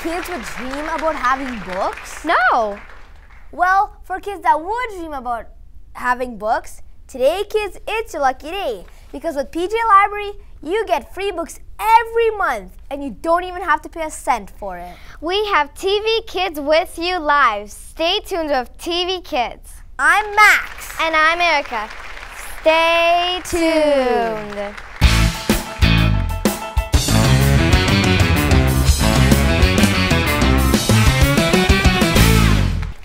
kids would dream about having books? No. Well, for kids that would dream about having books, today, kids, it's your lucky day. Because with PJ Library, you get free books every month, and you don't even have to pay a cent for it. We have TV Kids with you live. Stay tuned with TV Kids. I'm Max. And I'm Erica. Stay tuned.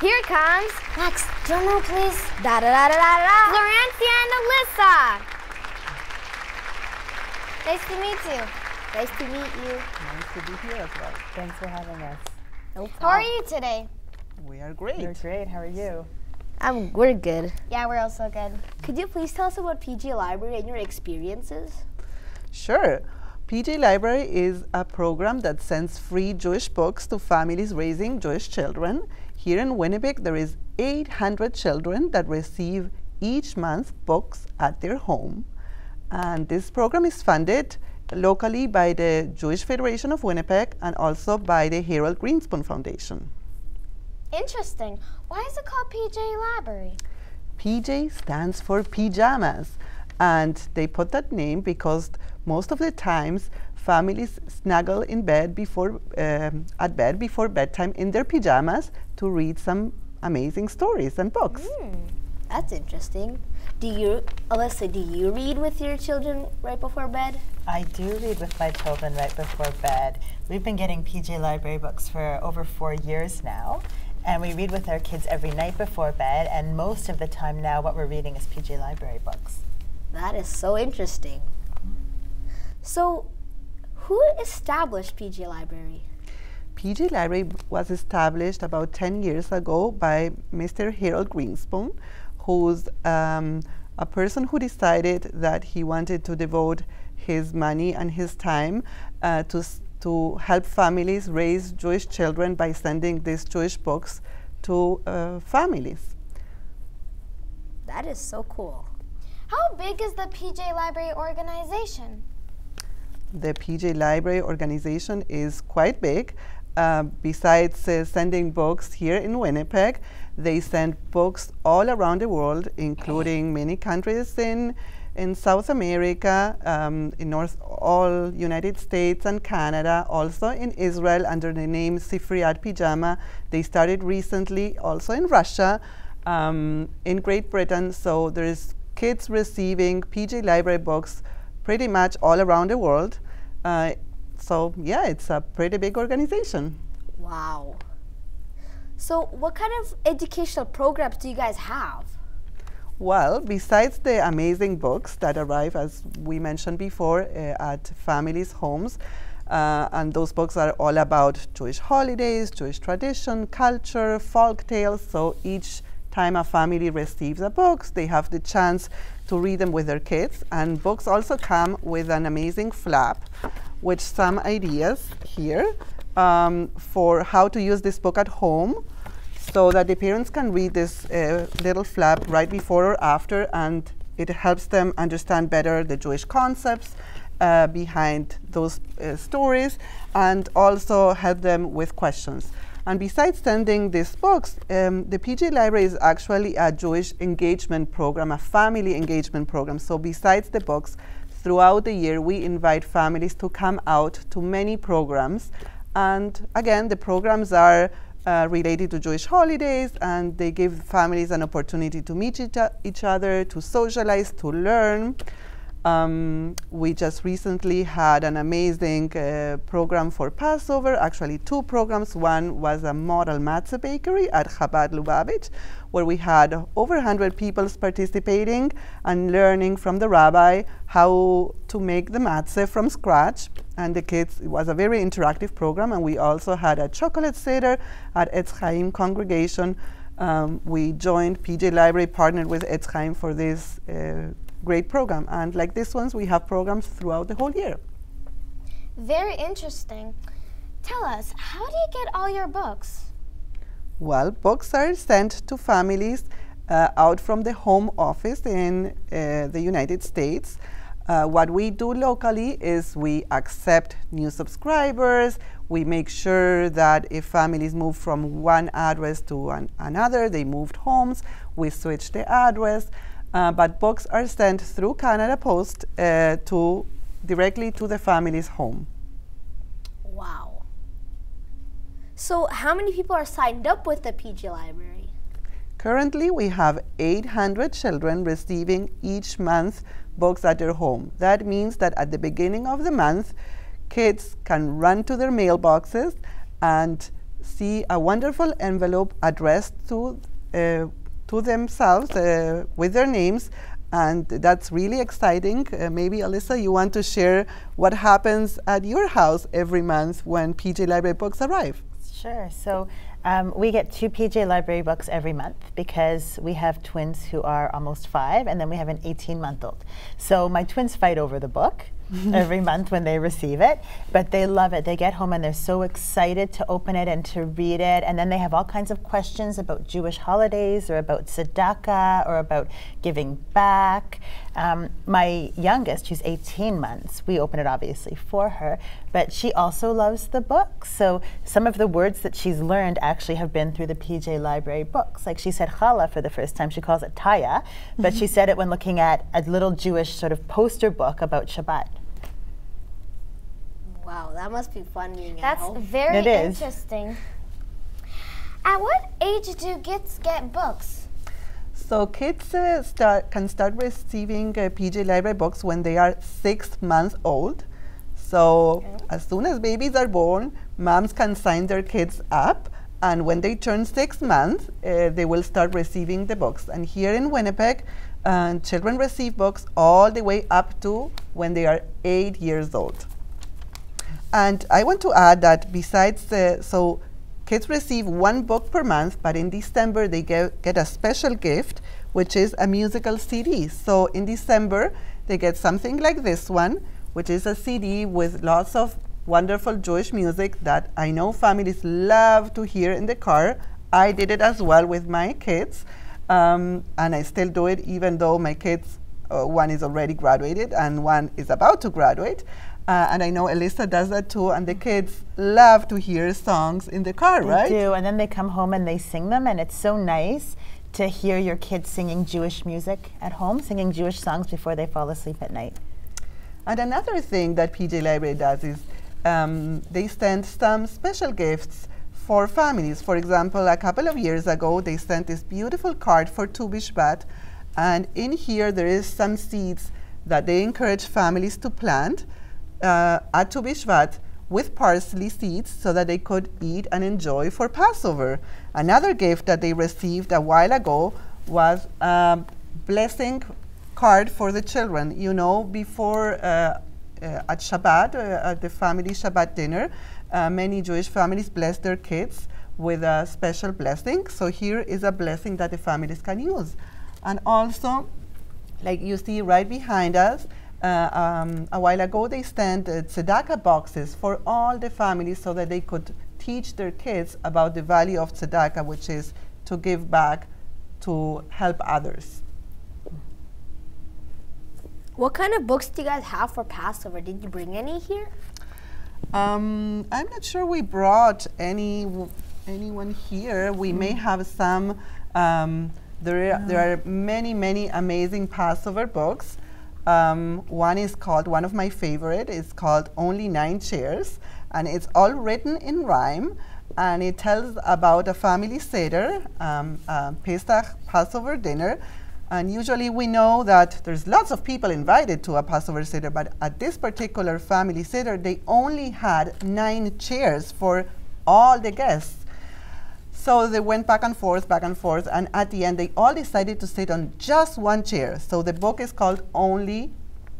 Here comes Max, drum roll, please. Da da da da da da. Florencia and Alyssa. Nice to meet you. Nice to meet you. Nice to be here as well. Thanks for having us. No How are you today? We are great. You're great. How are you? We're good. Yeah, we're also good. Could you please tell us about PJ Library and your experiences? Sure. PJ Library is a program that sends free Jewish books to families raising Jewish children. Here in Winnipeg, there is 800 children that receive each month books at their home. And this program is funded locally by the Jewish Foundation of Winnipeg and also by the Harold Greenspoon Foundation. Interesting. Why is it called PJ Library? PJ stands for pajamas, and they put that name because most of the times families snuggle in bed before before bedtime in their pajamas to read some amazing stories and books. That's interesting. Alyssa, do you read with your children right before bed? I do read with my children right before bed. We've been getting PJ Library books for over 4 years now, and we read with our kids every night before bed, and most of the time now what we're reading is PJ Library books. That is so interesting. So, who established PJ Library? PJ Library was established about 10 years ago by Mr. Harold Greenspoon, who's a person who decided that he wanted to devote his money and his time to help families raise Jewish children by sending these Jewish books to families. That is so cool. How big is the PJ Library organization? The PJ Library organization is quite big. Besides sending books here in Winnipeg, they send books all around the world, including many countries in South America, in all United States and Canada, also in Israel under the name Sifriyat Pijama. They started recently also in Russia, in Great Britain, so there's kids receiving PJ Library books pretty much all around the world. So yeah, it's a pretty big organization. Wow. So what kind of educational programs do you guys have? Well, besides the amazing books that arrive, as we mentioned before, at families' homes, and those books are all about Jewish holidays, Jewish tradition, culture, folk tales. So each time a family receives a book, they have the chance to read them with their kids. And books also come with an amazing flap with some ideas here for how to use this book at home, so that the parents can read this little flap right before or after, and it helps them understand better the Jewish concepts behind those stories, and also help them with questions. And besides sending these books, the PJ Library is actually a Jewish engagement program, a family engagement program. So besides the books, throughout the year, we invite families to come out to many programs. And again, the programs are related to Jewish holidays, and they give families an opportunity to meet each other, to socialize, to learn. We just recently had an amazing program for Passover, actually 2 programs. One was a model matzah bakery at Chabad Lubavitch, where we had over 100 people participating and learning from the rabbi how to make the matzah from scratch. And the kids, it was a very interactive program. And we also had a chocolate seder at Etz Chayim Congregation. We joined PJ Library, partnered with Etz Chayim for this great program. And like this ones, we have programs throughout the whole year. Very interesting. Tell us, how do you get all your books? Well, books are sent to families out from the home office in the United States. What we do locally is we accept new subscribers. We make sure that if families move from one address to another, they moved homes, we switch the address. But books are sent through Canada Post directly to the family's home. Wow. So how many people are signed up with the PJ Library? Currently, we have 800 children receiving each month books at their home. That means that at the beginning of the month, kids can run to their mailboxes and see a wonderful envelope addressed to themselves with their names, and that's really exciting. Maybe Alyssa, you want to share what happens at your house every month when PJ Library books arrive? Sure. So we get 2 PJ Library books every month because we have twins who are almost 5, and then we have an 18-month-old. So my twins fight over the book every month when they receive it, but they love it. They get home and they're so excited to open it and to read it, and then they have all kinds of questions about Jewish holidays or about tzedakah or about giving back. My youngest, who's 18 months, we open it obviously for her, but she also loves the book. So some of the words that she's learned actually have been through the PJ Library books. Like she said challah for the first time. She calls it taya, but she said it when looking at a little Jewish sort of poster book about Shabbat. Wow, that must be fun being at That's home. very It is. interesting. At what age do kids get books? So kids can start receiving PJ Library books when they are 6 months old. So as soon as babies are born, moms can sign their kids up, and when they turn 6 months, they will start receiving the books. And here in Winnipeg, children receive books all the way up to when they are 8 years old. And I want to add that besides, so kids receive 1 book per month, but in December they get a special gift, which is a musical CD. So in December, they get something like this one, which is a CD with lots of wonderful Jewish music that I know families love to hear in the car. I did it as well with my kids, and I still do it even though my kids, one is already graduated and one is about to graduate. And I know Alyssa does that too, and the kids love to hear songs in the car, right? They do, and then they come home and they sing them, and it's so nice to hear your kids singing Jewish music at home, singing Jewish songs before they fall asleep at night. And another thing that PJ Library does is they send some special gifts for families. For example, a couple of years ago, they sent this beautiful card for Tu B'Shvat, and in here there is some seeds that they encourage families to plant at Tu B'Shvat with parsley seeds so that they could eat and enjoy for Passover. Another gift that they received a while ago was a blessing card for the children. You know, before at Shabbat, at the family Shabbat dinner, many Jewish families bless their kids with a special blessing. So here is a blessing that the families can use. And also, like you see right behind us, a while ago they sent tzedakah boxes for all the families so that they could teach their kids about the value of tzedakah, which is to give back to help others. What kind of books do you guys have for Passover? Did you bring any here? I'm not sure we brought anyone here. We may have some. There are many amazing Passover books. One of my favorite is called Only 9 Chairs, and it's all written in rhyme, and it tells about a family seder, Pesach Passover dinner. And usually we know that there's lots of people invited to a Passover Seder, but at this particular family Seder, they only had 9 chairs for all the guests. So they went back and forth, and at the end, they all decided to sit on just 1 chair. So the book is called Only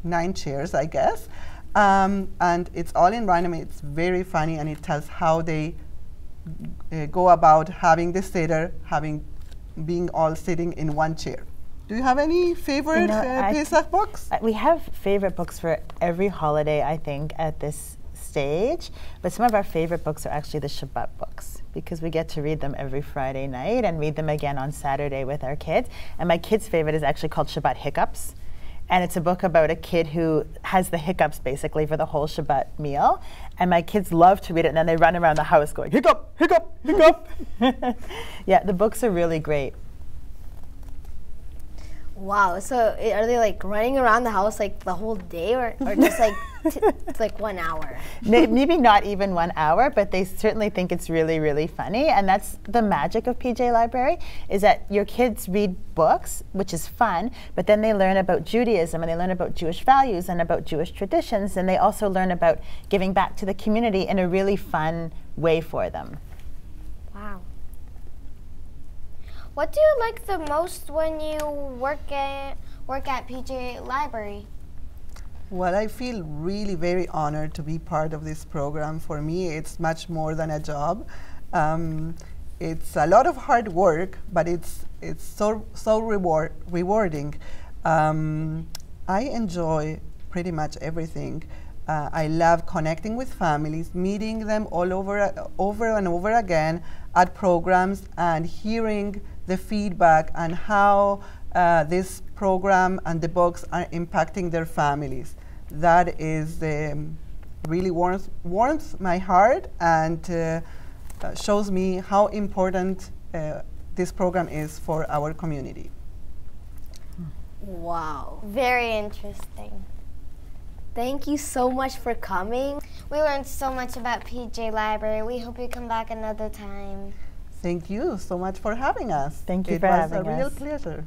9 Chairs, I guess. And it's all in rhyme. I mean, it's very funny, and it tells how they go about having the Seder, being all sitting in 1 chair. Do you have any favorite Pesach books? We have favorite books for every holiday, I think, at this stage. But some of our favorite books are actually the Shabbat books, because we get to read them every Friday night and read them again on Saturday with our kids. And my kids' favorite is actually called Shabbat Hiccups. and it's a book about a kid who has the hiccups basically for the whole Shabbat meal. And my kids love to read it, and then they run around the house going, hiccup, hiccup, hiccup. Yeah, the books are really great. Wow, so are they like running around the house like the whole day, or just like it's like 1 hour? Maybe not even 1 hour, but they certainly think it's really, really funny. And that's the magic of PJ Library, is that your kids read books, which is fun, but then they learn about Judaism, and they learn about Jewish values and about Jewish traditions, and they also learn about giving back to the community in a really fun way for them. Wow. What do you like the most when you work at PJ Library? Well, I feel really very honored to be part of this program. For me, it's much more than a job. It's a lot of hard work, but it's so rewarding. I enjoy pretty much everything. I love connecting with families, meeting them all over and over again at programs, and hearing the feedback and how this program and the books are impacting their families. That is really warms my heart, and shows me how important this program is for our community. Wow. Very interesting. Thank you so much for coming. We learned so much about PJ Library. We hope you come back another time. Thank you so much for having us. Thank you for having us. It was a real pleasure.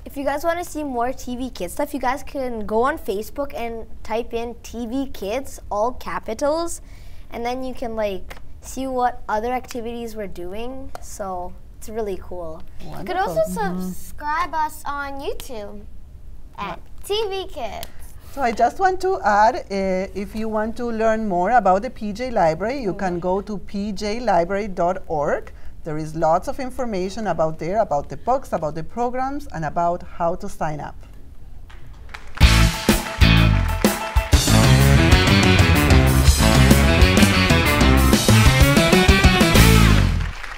If you guys want to see more TV Kids stuff, you guys can go on Facebook and type in TV Kids, all capitals, and then you can like see what other activities we're doing. So it's really cool. Wonderful. You could also subscribe us on YouTube at TV Kids. So I just want to add, if you want to learn more about the PJ Library, you can go to pjlibrary.org. There is lots of information about there, about the books, about the programs, and about how to sign up.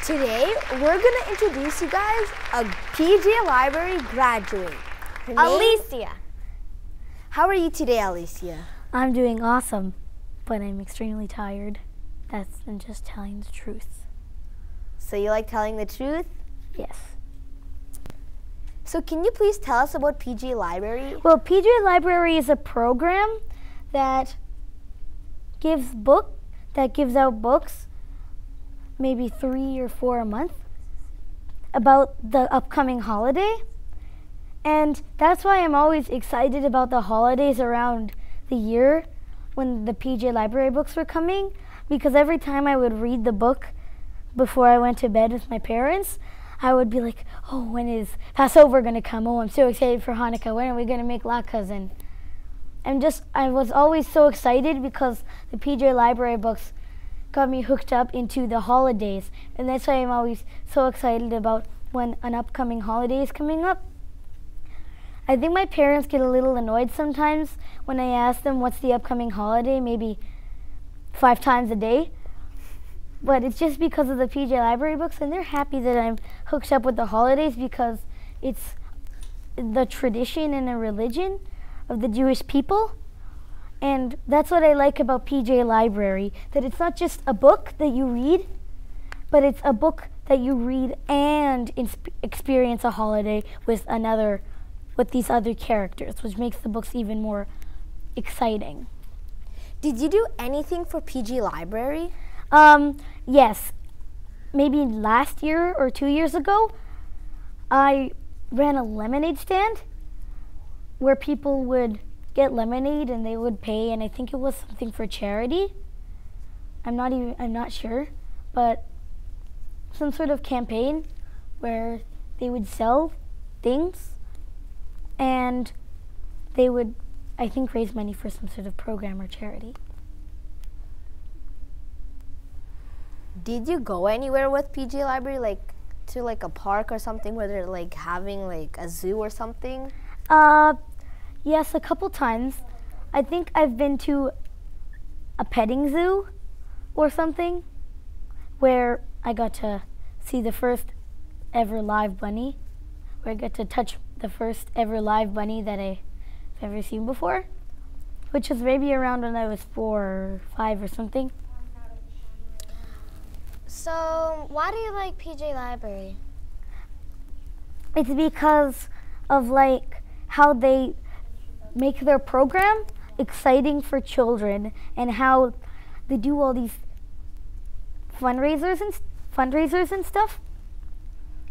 Today, we're going to introduce you guys a PJ Library graduate. Her name- Alicia. How are you today, Alicia? I'm doing awesome, but I'm extremely tired. I'm just telling the truth. So you like telling the truth? Yes. So can you please tell us about PJ Library? Well, PJ Library is a program that gives out books, maybe 3 or 4 a month, about the upcoming holiday. And that's why I'm always excited about the holidays around the year when the PJ Library books were coming, because every time I would read the book before I went to bed with my parents, I would be like, oh, when is Passover going to come? Oh, I'm so excited for Hanukkah. When are we going to make latkes? And I was always so excited because the PJ Library books got me hooked up into the holidays. And that's why I'm always so excited about when an upcoming holiday is coming up. I think my parents get a little annoyed sometimes when I ask them what's the upcoming holiday, maybe 5 times a day. But it's just because of the PJ Library books, and they're happy that I'm hooked up with the holidays because it's the tradition and the religion of the Jewish people. And that's what I like about PJ Library, that it's not just a book that you read, but it's a book that you read and experience a holiday with these other characters, which makes the books even more exciting. Did you do anything for PJ Library? Yes. Maybe last year or 2 years ago, I ran a lemonade stand where people would get lemonade and they would pay, and I think it was something for charity. I'm not sure, but some sort of campaign where they would sell things and they would, I think, raise money for some sort of program or charity. Did you go anywhere with PJ Library, like to like a park or something where they're like having like a zoo or something? Yes, a couple times. I think I've been to a petting zoo or something where I got to see the first ever live bunny, where I got to touch the first ever live bunny that ever seen before, which was maybe around when I was 4 or 5 or something. So, why do you like PJ Library? It's because of like how they make their program exciting for children and how they do all these fundraisers and stuff,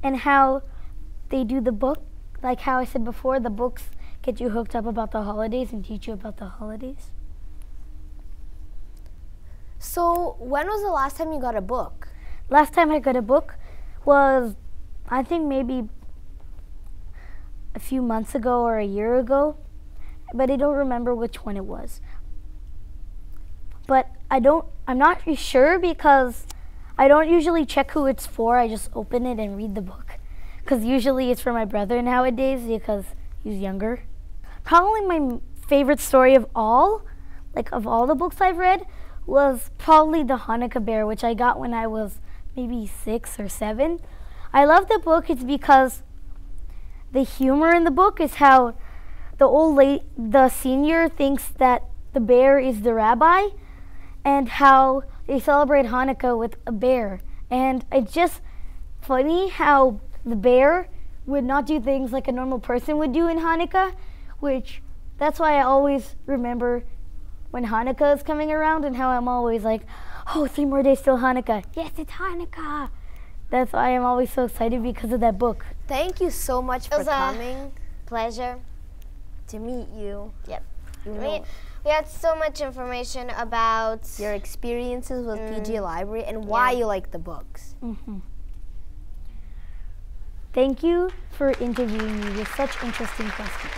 and how they do the book, like how I said before, the books get you hooked up about the holidays and teach you about the holidays. So, when was the last time you got a book? Last time I got a book was, I think maybe a few months ago or a year ago, but I don't remember which one it was. But I'm not really sure because I don't usually check who it's for. I just open it and read the book. Because usually it's for my brother nowadays because he's younger. Probably my favorite story of all the books I've read, was probably the Hanukkah Bear, which I got when I was maybe 6 or 7. I love the book. It's because the humor in the book is how the senior thinks that the bear is the rabbi, and how they celebrate Hanukkah with a bear. And it's just funny how the bear would not do things like a normal person would do in Hanukkah, that's why I always remember when Hanukkah is coming around and how I'm always like, oh, 3 more days till Hanukkah. Yes, it's Hanukkah. That's why I'm always so excited, because of that book. Thank you so much for coming. Pleasure to meet you. Yep. We had so much information about your experiences with PJ Library and why you like the books. Thank you for interviewing me with such interesting questions.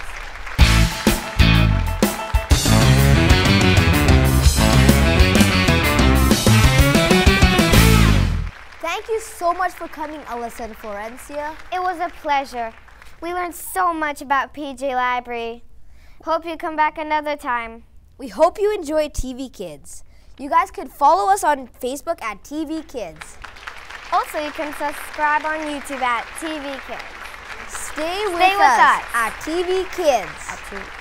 Thank you so much for coming, Alyssa and Florencia. It was a pleasure. We learned so much about PJ Library. Hope you come back another time. We hope you enjoy TV Kids. You guys could follow us on Facebook at TV Kids. Also, you can subscribe on YouTube at TV Kids. Stay with us at TV Kids.